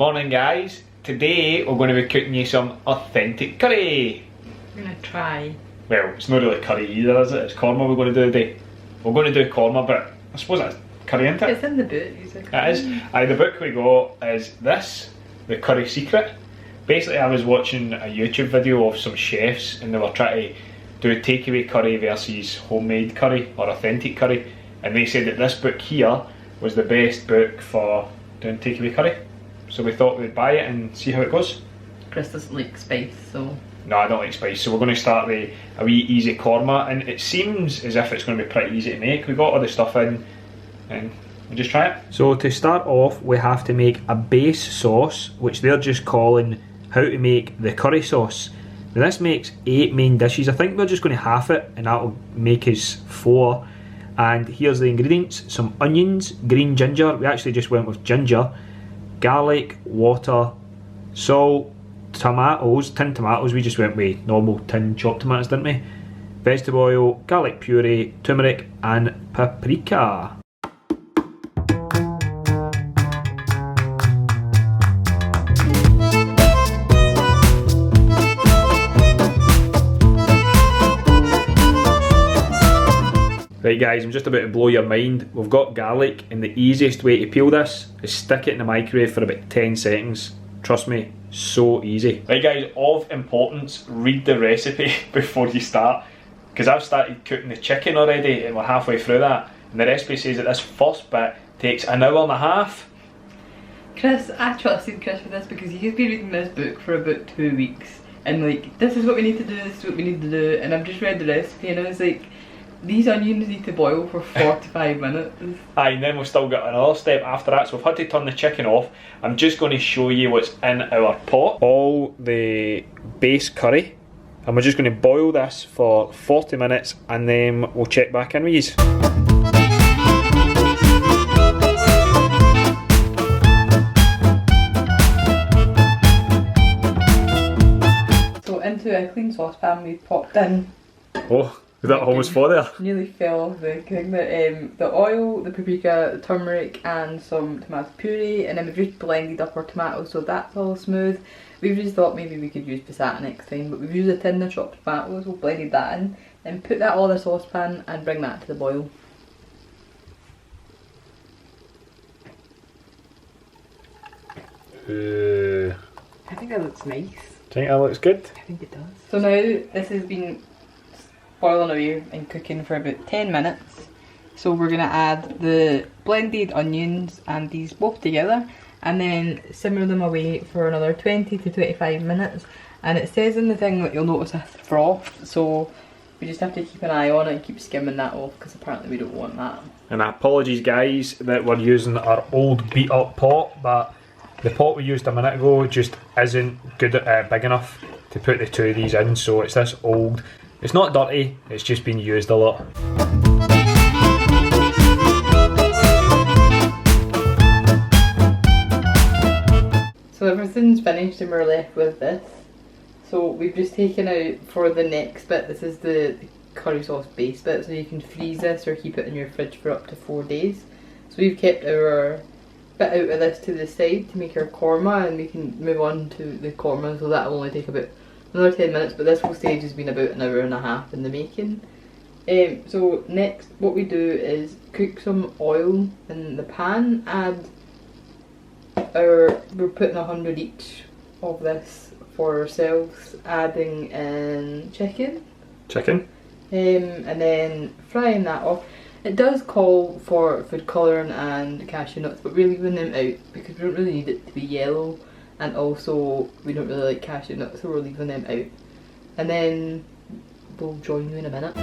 Morning guys, today we're going to be cooking you some authentic curry. I'm going to try. Well, it's not really curry either, is it? It's korma we're going to do today. We're going to do korma, but I suppose that's curry, isn't it? It's in the book. It is. The book we got is this, The Curry Secret. Basically I was watching a YouTube video of some chefs and they were trying to do takeaway curry versus homemade curry or authentic curry, and they said that this book here was the best book for doing takeaway curry. So we thought we'd buy it and see how it goes. Chris doesn't like spice, so... No, I don't like spice, so we're going to start with a wee easy korma, and it seems as if it's going to be pretty easy to make. We've got all the stuff in and we'll just try it. So to start off we have to make a base sauce, which they're just calling how to make the curry sauce. Now this makes 8 main dishes. I think we're just going to half it and that'll make us 4. And here's the ingredients: some onions, green ginger, we actually just went with ginger, garlic, water, salt, tomatoes, tin tomatoes, we just went with normal tin chopped tomatoes, didn't we? Vegetable oil, garlic puree, turmeric and paprika. Right guys, I'm just about to blow your mind. We've got garlic, and the easiest way to peel this is stick it in the microwave for about 10 seconds. Trust me, so easy. Right guys, of importance, read the recipe before you start, because I've started cooking the chicken already and we're halfway through that, and the recipe says that this first bit takes an hour and a half. Chris, I trusted Chris for this because he's been reading this book for about 2 weeks and like, this is what we need to do, this is what we need to do, and I've just read the recipe and I was like, these onions need to boil for 45 minutes. Aye, and then we've still got another step after that, so we've had to turn the chicken off. I'm just going to show you what's in our pot. All the base curry, and we're just going to boil this for 40 minutes and then we'll check back in with you. So into a clean saucepan we've popped in. Oh. Is that almost for there? Nearly fell off the thing. The oil, the paprika, the turmeric and some tomato puree, and then we've just blended up our tomatoes so that's all smooth. We've just thought maybe we could use passata next time, but we've used a tin of chopped tomatoes, we've blended that in, and put that all in a saucepan and bring that to the boil. I think that looks nice. Think that looks good? I think it does. So now this has been boiling away and cooking for about 10 minutes. So we're going to add the blended onions and these both together and then simmer them away for another 20 to 25 minutes. And it says in the thing that you'll notice a froth, so we just have to keep an eye on it and keep skimming that off because apparently we don't want that. And apologies guys that we're using our old beat up pot, but the pot we used a minute ago just isn't good, big enough to put the two of these in, so it's this old. It's not dirty, it's just been used a lot. So everything's finished and we're left with this. So we've just taken out for the next bit, this is the curry sauce base bit, so you can freeze this or keep it in your fridge for up to 4 days. So we've kept our bit out of this to the side to make our korma, and we can move on to the korma, so that'll only take about another 10 minutes, but this whole stage has been about an hour and a half in the making. So next what we do is cook some oil in the pan, we're putting 100 each of this for ourselves, adding in chicken. And then frying that off. It does call for food colouring and cashew nuts, but we're leaving them out because we don't really need it to be yellow. And also we don't really like cashew nuts, so we're leaving them out. And then we'll join you in a minute.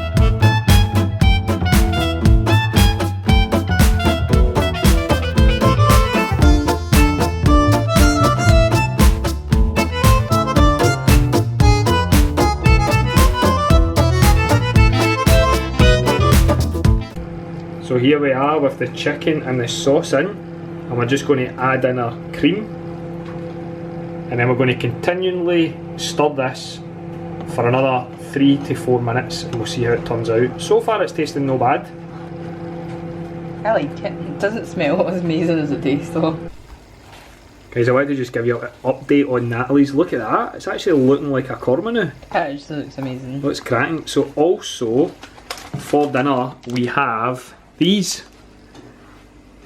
So here we are with the chicken and the sauce in, and we're just going to add in our cream. And then we're going to continually stir this for another 3 to 4 minutes and we'll see how it turns out. So far it's tasting no bad. I like it. It doesn't smell as amazing as it tastes though. Guys, I wanted to just give you an update on Natalie's. Look at that, it's actually looking like a Korma now. It actually looks amazing. Looks cracking. So also, for dinner, we have these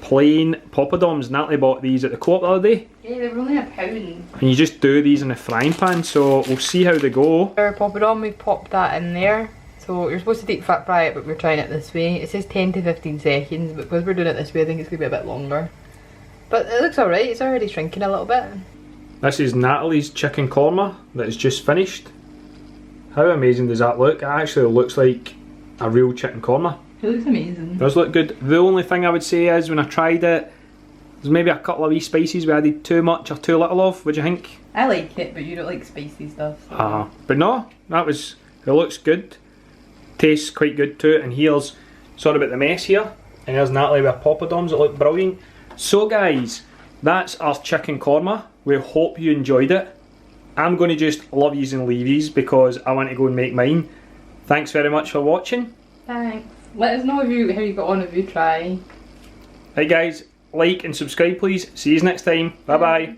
plain poppadoms. Natalie bought these at the co-op the other day. Yeah, they were only £1. And you just do these in a frying pan, so we'll see how they go. Our poppadom, we popped that in there. So you're supposed to deep fat fry it, but we're trying it this way. It says 10 to 15 seconds, but because we're doing it this way, I think it's going to be a bit longer. But it looks alright, it's already shrinking a little bit. This is Natalie's chicken korma that is just finished. How amazing does that look? It actually looks like a real chicken korma. It looks amazing. It does look good. The only thing I would say is when I tried it, there's maybe a couple of wee spices we added too much or too little of. What do you think? I like it, but you don't like spicy stuff. So. But no, it looks good. Tastes quite good too. And here's, sorry about the mess here. And there's Natalie with poppadoms that look brilliant. So guys, that's our chicken korma. We hope you enjoyed it. I'm going to just love yous and leave yous because I want to go and make mine. Thanks very much for watching. Thanks. Let us know how you got on if you try. Right guys, like and subscribe please. See you next time. Bye bye.